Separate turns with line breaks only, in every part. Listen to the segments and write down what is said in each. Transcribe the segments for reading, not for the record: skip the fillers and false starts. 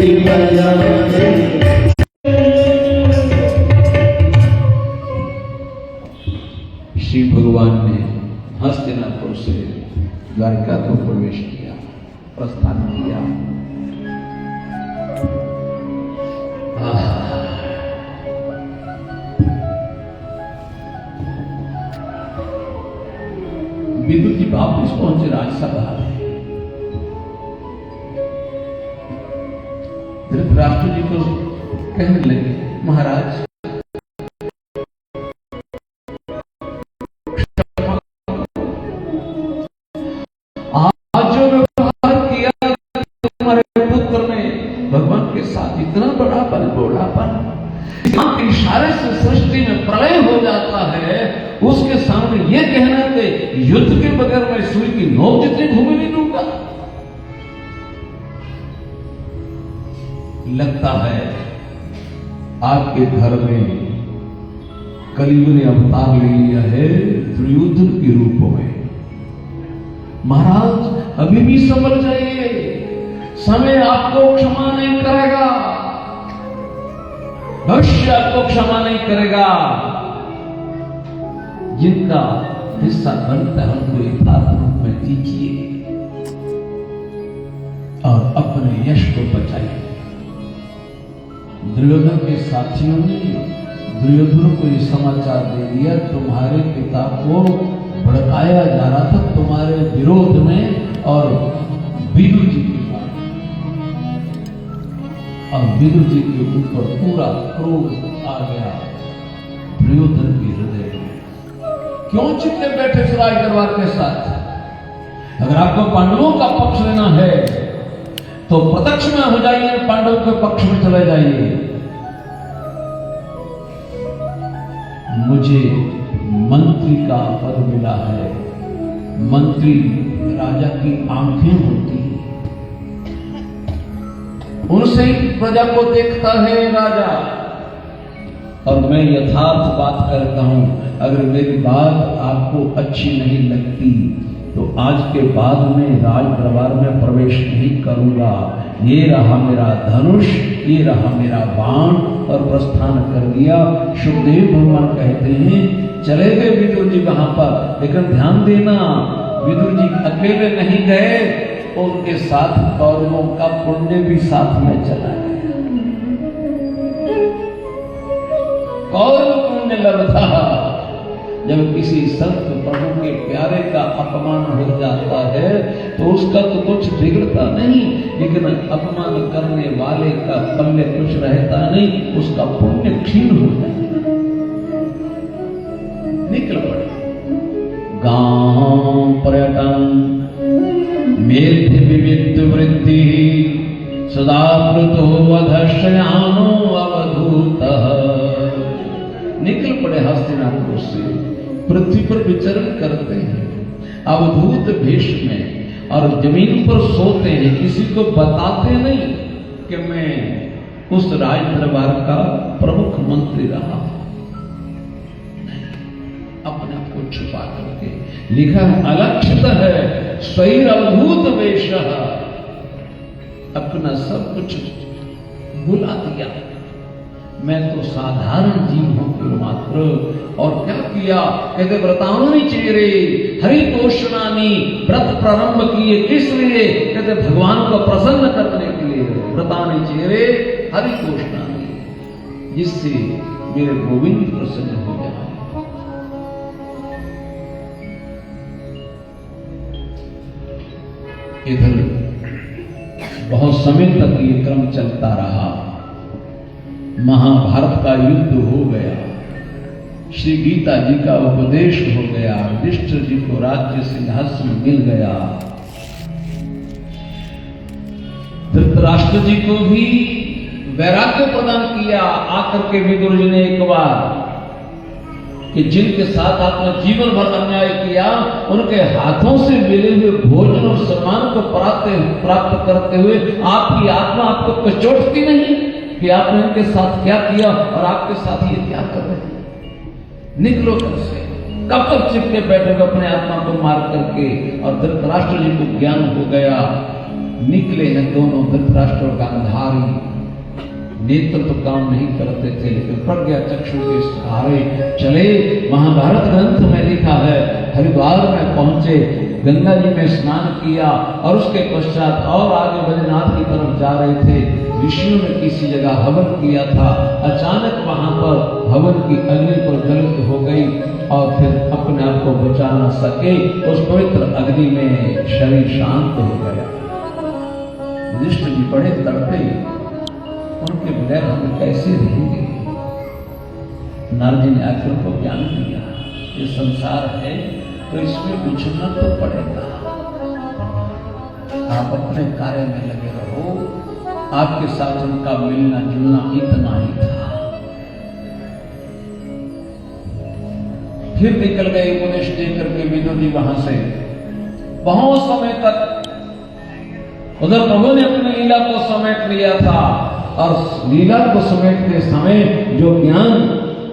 श्री भगवान ने हस्तिनापुर से द्वारिका को प्रवेश किया, प्रस्थान किया। विदुर जी वापस पहुंचे राजसभा में। धृतराष्ट्र जी को कहने लगे, महाराज आज जो व्यवहार किया तुम्हारे पुत्र ने भगवान के साथ, इतना बड़ा बलबोड़ापन, इशारे से सृष्टि में प्रलय हो जाता है, उसके सामने ये कहना कि युद्ध के बगैर मैं सुई की नोक जितनी भूमि नहीं दूंगा। लगता है आपके घर में कलयुग ने अवतार ले लिया है दुर्योधन के रूप में। महाराज अभी भी संभल जाइए, समय आपको क्षमा नहीं करेगा, भविष्य आपको क्षमा नहीं करेगा। जिनका हिस्सा बनता है उनको यथार्थ रूप में दीजिए और अपने यश को बचाइए। दुर्योधन के साथियों ने दुर्योधन को ये समाचार दे दिया, तुम्हारे पिता को भड़काया जा रहा था तुम्हारे विरोध में और विदुर जी के बारे, और विदुर जी के ऊपर पूरा क्रोध आ गया दुर्योधन के हृदय में। क्यों चिपके बैठे थे राज दरबार के साथ? अगर आपको पांडवों का पक्ष लेना है तो प्रत्यक्ष में हो जाइए, पांडवों के पक्ष में चले जाइए। मुझे मंत्री का पद मिला है, मंत्री राजा की आंखें होती हैं, उनसे ही प्रजा को देखता है राजा, और मैं यथार्थ बात करता हूं। अगर मेरी बात आपको अच्छी नहीं लगती तो आज के बाद में राज दरबार में प्रवेश नहीं करूंगा। ये रहा मेरा धनुष, ये रहा मेरा बाण, और प्रस्थान कर दिया। सुखदेव भगवान कहते हैं चले गए विदुर जी वहां पर, लेकिन ध्यान देना विदुर जी अकेले नहीं गए, उनके साथ कौरवों का पुण्य भी साथ में चला गया। कौरव पुण्य लब्धा। जब किसी संत प्रभु के प्यारे का अपमान हो जाता है तो उसका तो कुछ बिगड़ता नहीं, लेकिन अपमान करने वाले का पल्ले कुछ रहता नहीं, उसका पुण्य क्षीण हो जाता। निकल पड़े गांव पर्यटन मेध विविध वृद्धि सदा प्लुतो वधश्यानो अवधूतः। निकल पड़े हस्तिनापुर से, पृथ्वी पर विचरण करते हैं अवधूत भेष में, और जमीन पर सोते हैं। किसी को बताते नहीं कि मैं उस राज दरबार का प्रमुख मंत्री रहा, अपने आप को छुपा करके। लिखा है अलक्षित है स्वैर अवधूत वेश, अपना सब कुछ भुला दिया। मैं तो साधारण जीव हूं केवल मात्र। और क्या किया? कहते व्रतानुनि चेरे हरितोषणानि, व्रत प्रारंभ किए किस लिए? कहते भगवान को प्रसन्न करने के लिए। व्रतानुनि चेरे हरितोषणानि, जिससे मेरे गोविंद प्रसन्न हो जाए। इधर बहुत समय तक ये क्रम चलता रहा। महाभारत का युद्ध हो गया, श्री गीता जी का उपदेश हो गया, युधिष्ठिर जी को राज्य सिंहासन मिल गया, धृतराष्ट्र जी को भी वैराग्य प्रदान किया। आकर के विदुर जी ने एक बार कि जिनके साथ आपने जीवन भर अन्याय किया, उनके हाथों से मिले हुए भोजन और सम्मान को प्राप्त करते हुए आपकी आत्मा आपको कचोटती नहीं कि आपने उनके साथ क्या किया और आपके साथ ये क्या कर रहे हैं? निकलो घर से। कब तक चिपके बैठे अपने आत्मा को मार करके? और धृतराष्ट्र जी को ज्ञान हो गया निकले हैं दोनों धृतराष्ट्र और गांधारी। नेत्र तो काम नहीं करते थे, लेकिन प्रज्ञा चक्षु के सहारे चले। महाभारत ग्रंथ में लिखा है, हरिद्वार में पहुंचे, गंगा जी में स्नान किया और उसके पश्चात और आगे बद्रीनाथ की तरफ जा रहे थे। ऋषियों ने किसी जगह हवन किया था, अचानक वहां पर हवन की अग्नि पर गलत हो गई और फिर अपने आप को बचा न सके, उस पवित्र अग्नि में शरीर शांत हो गया। युधिष्ठिर जी बड़े तड़पे, उनके बगैर हम कैसे रहेंगे। नारद जी ने आखिर को ज्ञान दिया, ये संसार है तो इसमें बिछड़ना तो पड़ेगा, आप अपने कार्य में लगे रहो। आपके साथ उनका मिलना जुलना इतना ही था। फिर निकल गए उपदेश देकर के विदुर जी वहां से। बहुत समय तक उधर प्रभु ने अपनी लीला को समेट लिया था और लीला को समेटते समय जो ज्ञान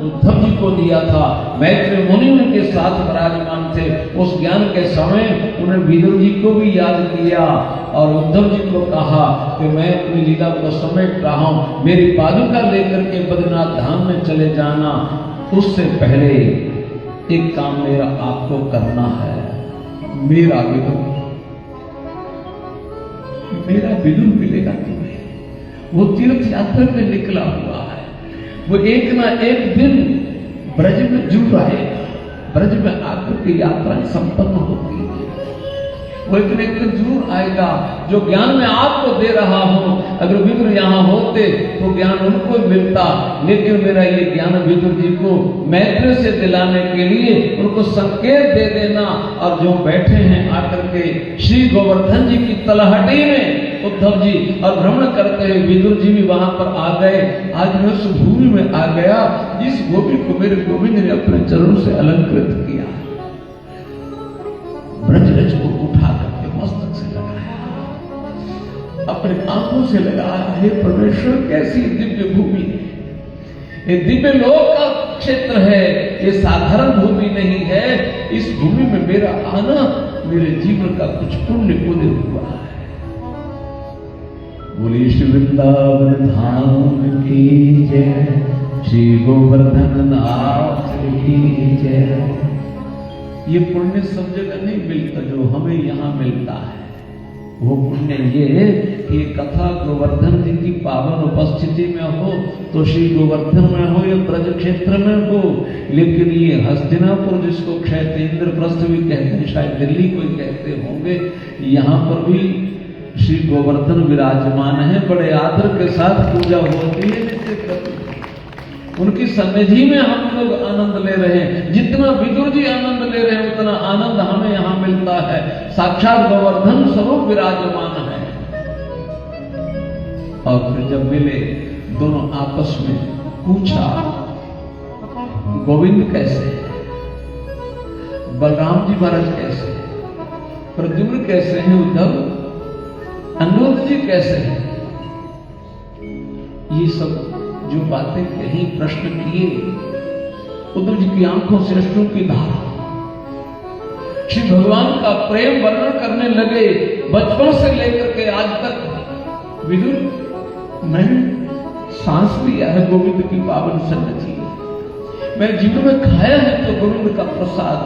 उद्धव जी को दिया था, मैत्री मुनि उनके साथ विराजमान थे, उस ज्ञान के समय उन्हें विदुर जी को भी याद किया और उद्धव जी को कहा कि मैं अपनी लीला को समेट रहा हूं, मेरी पादुका लेकर के बद्रीनाथ धाम में चले जाना। उससे पहले एक काम मेरा आपको करना है। मेरा विदुर मिलेगा तुम्हें, वो तीर्थ यात्रा में निकला हुआ है, वो एक ना एक दिन ब्रज में जुड़ आएगा, ब्रज में आकर की यात्रा संपन्न होती है। वो एक दिन जरूर आएगा। जो ज्ञान मैं आपको दे रहा हूं, अगर विदुर यहाँ होते तो ज्ञान उनको मिलता, लेकिन मेरा ये ज्ञान विदुर जी को मैत्री से दिलाने के लिए उनको संकेत दे देना। और जो बैठे हैं आकर के श्री गोवर्धन जी की तलहटी में उद्धव जी और भ्रमण करते हुए विदुर जी भी वहां पर आ गए। आज मैं उस भूमि में आ गया जिस भूमि को मेरे गोविंद ने अपने चरणों से अलंकृत किया। ब्रजरज को उठा करके मस्तक से लगाया, अपने आंखों से लगाया। हे परमेश्वर, कैसी दिव्य भूमि है, ये दिव्य लोक का क्षेत्र है, ये साधारण भूमि नहीं है। इस भूमि में मेरा आना मेरे जीवन का कुछ पुण्य उदय हुआ है। बोलिए श्री वृंदावन धाम की जय, श्री गोवर्धन नाथ की जय। ये पुण्य सब जगह नहीं मिलता जो हमें यहाँ मिलता है। वो पुण्य ये कि कथा गोवर्धन जी की पावन उपस्थिति में हो, तो श्री गोवर्धन में हो या ब्रज क्षेत्र में हो। लेकिन ये हस्तिनापुर, जिसको क्षैतेंद्र प्रस्थ भी कहते हैं, शायद दिल्ली कोई कहते होंगे, यहाँ पर भी श्री गोवर्धन विराजमान है। बड़े आदर के साथ पूजा होती है नित्य प्रति। उनकी सन्निधि में हम लोग आनंद ले रहे हैं। जितना विदुर जी आनंद ले रहे हैं, उतना आनंद हमें यहाँ मिलता है। साक्षात गोवर्धन स्वरूप विराजमान है। और फिर जब मिले, दोनों आपस में पूछा, गोविंद कैसे है, बलराम जी महाराज कैसे है, प्रद्युम्न कैसे हैं, उद्धव अनिरुद्ध जी कैसे हैं। ये सब जो बातें कही, प्रश्न किए, उद्धव जी की आंखों से अश्रु की धारा। श्री भगवान का प्रेम वर्णन करने लगे, बचपन से लेकर के आज तक। विदुर, मैंने सांस लिया है गोविंद की पावन सन्निधि, मैं जीवन में खाया है तो गोविंद का प्रसाद।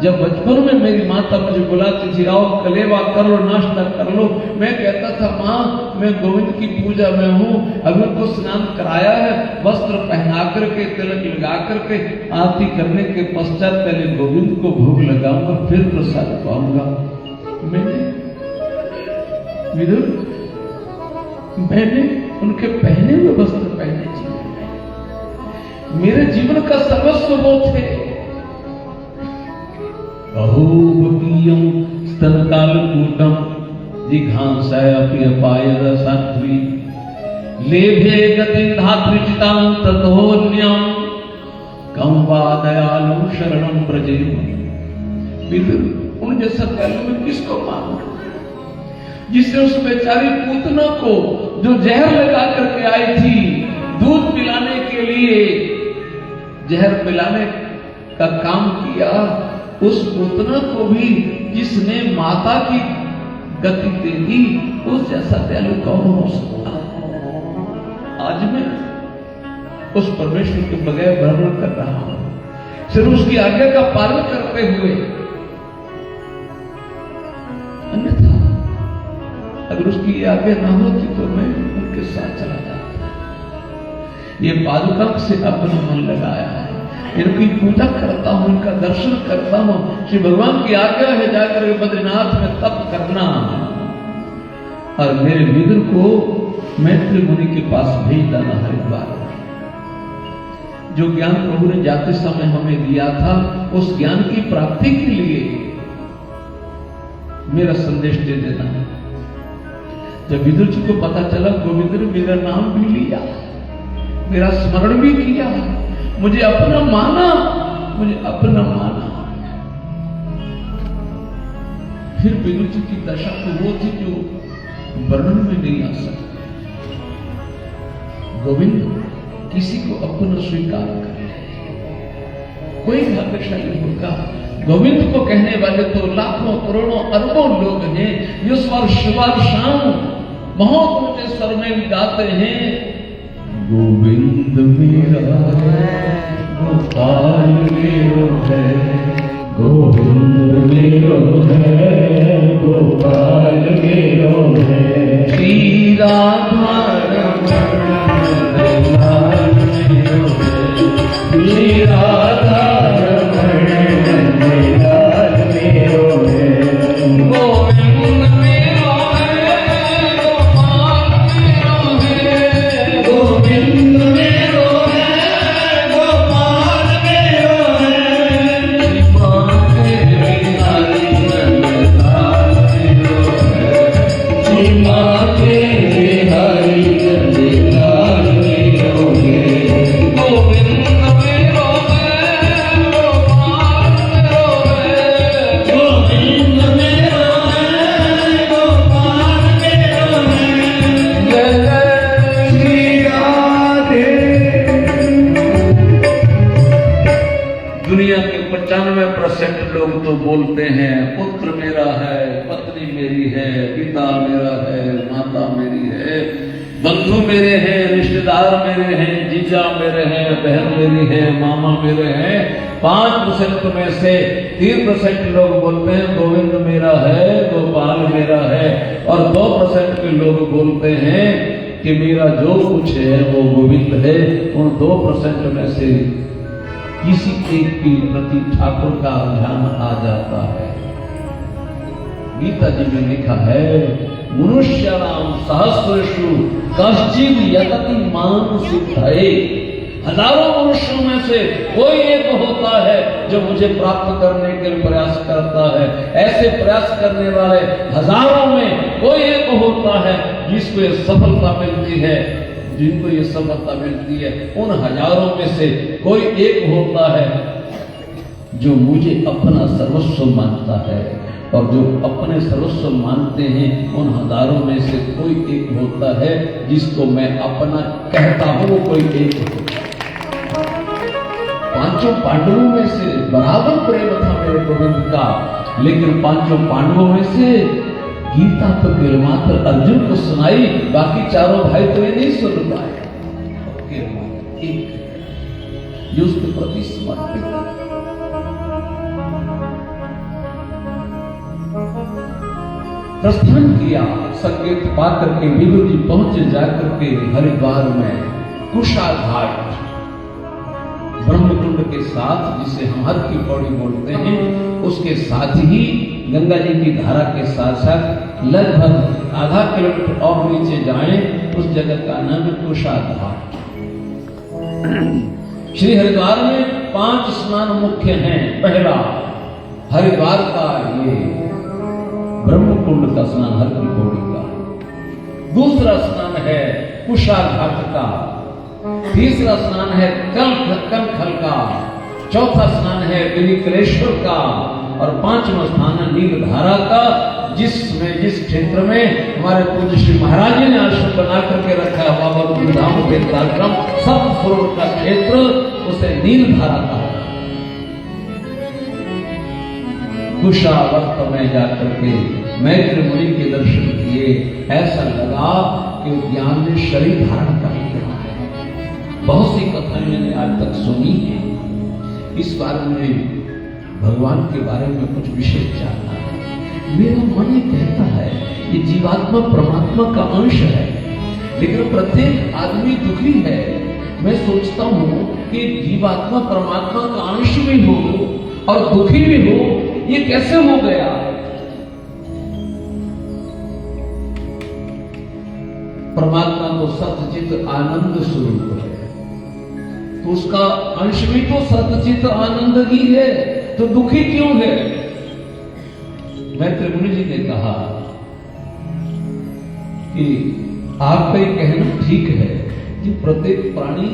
जब बचपन में मेरी माता मुझे बुलाती थी, आओ कलेवा कर लो, नाश्ता कर लो, मैं कहता था माँ मैं गोविंद की पूजा में हूँ। अभी उनको स्नान कराया है, वस्त्र पहना करके, तिलक लगा करके, आरती करने के पश्चात पहले गोविंद को भोग लगाऊंगा, फिर प्रसाद पाऊंगा। मैंने उनके पहने हुए वस्त्र पहने जीवन में, मेरे जीवन का सर्वस्व वो थे। अहोबकीयं स्तनकालकूटं जिघांसायप्यपायरसाध्वी लेभे गतिं धातृचितां ततोऽन्यं कं वा दयालु शरणं व्रजेम। विदुर, उन जैसा दयालु में किसको मानूं, जिससे उस बेचारी पूतना को जो जहर लगा करके आई थी दूध पिलाने के लिए, जहर पिलाने का काम किया, उस पूतना को भी जिसने माता की गति देगी, उस जैसा दयालु कौन हो सकता। आज मैं उस परमेश्वर के बगैर भ्रमण कर रहा हूं, सिर्फ उसकी आज्ञा का पालन करते हुए। अन्यथा अगर उसकी आज्ञा ना होती तो मैं उनके साथ चला जाता। ये पादुका से अपना मन लगाया है, इनकी पूजा करता हूं, इनका दर्शन करता हूं। श्री भगवान की आज्ञा है जाकर बद्रीनाथ में तप करना, और मेरे विदुर को मैत्री मुनि के पास भेज देना हरिद्वार। जो ज्ञान प्रभु ने जाते समय हमें दिया था, उस ज्ञान की प्राप्ति के लिए मेरा संदेश दे देना। जब विदुर जी को पता चला गोविंद ने मेरा नाम भी लिया, मेरा स्मरण भी किया, मुझे अपना माना, मुझे अपना माना, फिर विदुर जी की दशा तो वो थी जो वर्णन में नहीं आ सकती। गोविंद किसी को अपना स्वीकार करे, कोई भाग्यशाली होगा। गोविंद को कहने वाले तो लाखों करोड़ों अरबों लोग हैं, जो सुबह शाम बहुत ऊंचे स्वर में गाते हैं, गोविंद मेरा है, गोपाल मेरो है, गोविंद मेरो है, गोपाल मेरो है, श्री राधा श्री राधा लोग तो बोलते हैं पुत्र मेरा है, पत्नी मेरी है, पिता मेरा है, माता मेरी है, बंधु मेरे हैं, रिश्तेदार मेरे हैं, जीजा मेरे हैं, बहन मेरी है, मामा मेरे हैं। 5% में से 3% लोग बोलते हैं गोविंद मेरा है, गोपाल मेरा है, और 2% के लोग बोलते हैं कि मेरा जो कुछ है वो गोविंद है। उन 2% में से किसी एक के प्रति ठाकुर का ध्यान आ जाता है। गीता जी में लिखा है, मनुष्याणाम सहस्रेषु कश्चित् यतति मां सिद्धये। हजारों मनुष्यों में से कोई एक होता है जो मुझे प्राप्त करने के लिए प्रयास करता है। ऐसे प्रयास करने वाले हजारों में कोई एक होता है जिसको ये सफलता मिलती है, जिनको ये सफलता मिलती है। उन हजारों में से कोई एक होता है जो मुझे अपना सर्वस्व मानता है, और जो अपने सर्वस्व मानते हैं उन हजारों में से कोई एक होता है जिसको मैं अपना कहता हूं, वो कोई एक होता है। 5 पांडवों में से बराबर प्रेम था मेरे गोविंद का, लेकिन 5 पांडवों में से गीता तो केवल मात्र अर्जुन को सुनाई, बाकी 4 भाई तो ये नहीं सुन पाए। एक जो उसके प्रति समर्पित प्रस्थान किया। संकेत पाकर के विदुर जी पहुंचे जाकर के हरिद्वार में कुशा घाट, ब्रह्मकुंड के साथ, जिसे हम हर की पौड़ी बोलते हैं, उसके साथ ही गंगा जी की धारा के साथ साथ लगभग आधा किलोमीटर और नीचे जाएं, उस जगह का नाम है कुशा घाट। श्री हरिद्वार में 5 स्नान मुख्य हैं। पहला हरिद्वार का ये ब्रह्मकुंड का स्नान, हर की पौड़ी का। दूसरा स्नान है कुशा घाट का। तीसरा स्नान है कंखल का। चौथा स्नान है विनिकलेश्वर का, और 5वां स्थान है नीलधारा का, जिस क्षेत्र में हमारे पूज्य श्री महाराज जी ने आश्रम बना करके रखा है, बाबा गुरुधाम वेदाश्रम सप्त सरोवर का क्षेत्र, उसे नीलधारा का। कुशावर्त में जाकर के मैत्री मुनि के दर्शन किए, ऐसा लगा कि ज्ञान ने शरीर धारण कर लिया है। बहुत सी कथाएं मैंने आज तक सुनी है, इस बारे में भगवान के बारे में कुछ विशेष जानना है। मेरा मन ये कहता है कि जीवात्मा परमात्मा का अंश है, लेकिन प्रत्येक आदमी दुखी है। मैं सोचता हूं कि जीवात्मा परमात्मा का अंश भी हो और दुखी भी हो, ये कैसे हो गया? परमात्मा तो सतचित आनंद स्वरूप है, तो उसका अंश भी तो सतचित आनंद ही है, तो दुखी क्यों है? मैत्री मुनि जी ने कहा कि आपका ये कहना ठीक है कि प्रत्येक प्राणी